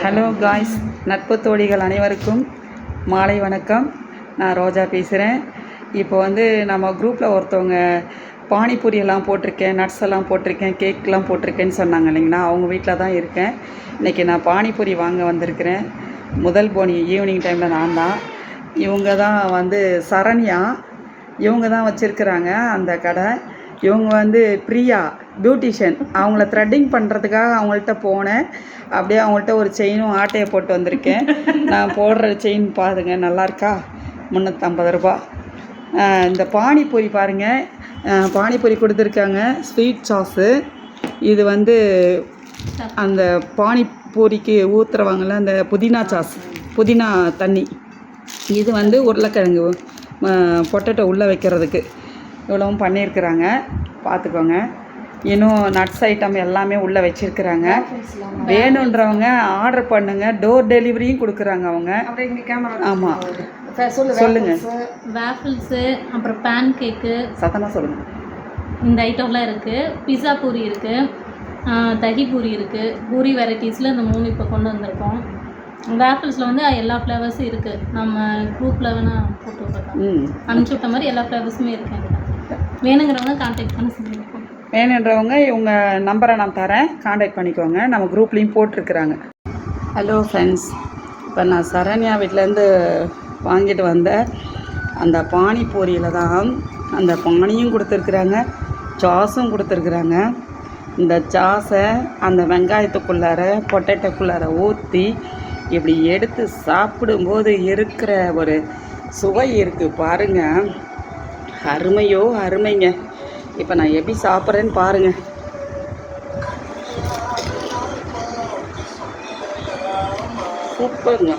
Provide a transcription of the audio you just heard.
Hello guys, நட்பு தோழிகள் அனைவருக்கும் மாலை வணக்கம். நான் ரோஜா பேசுகிறேன். இப்போ நம்ம குரூப்பில் ஒருத்தவங்க பானிபூரி எல்லாம் போட்டிருக்கேன், நட்ஸ் எல்லாம் போட்டிருக்கேன், கேக்லாம் போட்டிருக்கேன்னு சொன்னாங்க இல்லைங்களா. அவங்க வீட்டில் தான் இருக்கேன். இன்றைக்கி நான் பானிபூரி வாங்க வந்திருக்கிறேன். முதல் போனி ஈவினிங் டைமில் நான் தான். இவங்க தான் சரண்யா, இவங்க தான் வச்சுருக்குறாங்க அந்த கடை. இவங்க பிரியா பியூட்டிஷியன். அவங்கள த்ரெட்டிங் பண்ணுறதுக்காக அவங்கள்ட்ட போனேன். அப்படியே அவங்கள்ட்ட ஒரு செயினும் ஆட்டையை போட்டு வந்திருக்கேன். நான் போடுற செயின் பாருங்க, நல்லாயிருக்கா? 350 ரூபா. இந்த பானிபூரி பாருங்கள், பானிபூரி கொடுத்துருக்காங்க. ஸ்வீட் சாஸு இது அந்த பானிபூரிக்கு ஊற்றுறவாங்கள்ல அந்த புதினா சாஸ், புதினா தண்ணி. இது உருளைக்கிழங்கு பொட்டேட்டோ உள்ளே வைக்கிறதுக்கு இவ்வளவும் பண்ணியிருக்கிறாங்க. பார்த்துக்கோங்க. இன்னும் நட்ஸ் ஐட்டம் எல்லாமே உள்ளே வச்சுருக்குறாங்க. வேணுன்றவங்க ஆர்டர் பண்ணுங்கள். டோர் டெலிவரியும் கொடுக்குறாங்க அவங்க. ஆமாம், சொல்லுங்கள். வேஃபிள்ஸு, அப்புறம் பேன் கேக்கு, சத்தமாக சொல்லுங்கள். இந்த ஐட்டம்லாம் இருக்குது. பிஸா பூரி இருக்குது, தகி பூரி இருக்குது. பூரி வெரைட்டிஸில் இந்த 3 இப்போ கொண்டு வந்திருக்கோம். வேஃபிள்ஸில் எல்லா ஃப்ளேவர்ஸும் இருக்குது. நம்ம குரூப்பில் வேணால் போட்டு விட்ருக்கோம். அனுப்பிச்சி விட்ட மாதிரி எல்லா ஃப்ளேவர்ஸுமே இருக்குது. வேணுங்கிறவங்க கான்டாக்ட் பண்ண சொல்லியிருக்கோம். வேணுன்றவங்க இவங்க நம்பரை நான் தரேன், கான்டாக்ட் பண்ணிக்கோங்க. நம்ம குரூப்லேயும் போட்டிருக்குறாங்க. ஹலோ ஃப்ரெண்ட்ஸ், இப்போ நான் சரண்யா வீட்டிலேருந்து வாங்கிட்டு வந்த அந்த பானிபூரியில் தான் அந்த பானியும் கொடுத்துருக்குறாங்க, சாஸும் கொடுத்துருக்குறாங்க. இந்த சாஸை அந்த வெங்காயத்துக்குள்ளார பொட்டேட்டோக்குள்ளார ஊற்றி இப்படி எடுத்து சாப்பிடும்போது இருக்கிற ஒரு சுவை இருக்குது பாருங்கள். அருமையோ அருமைங்க. இப்போ நான் எப்படி சாப்பிட்றேன்னு பாருங்கள். சூப்பருங்க.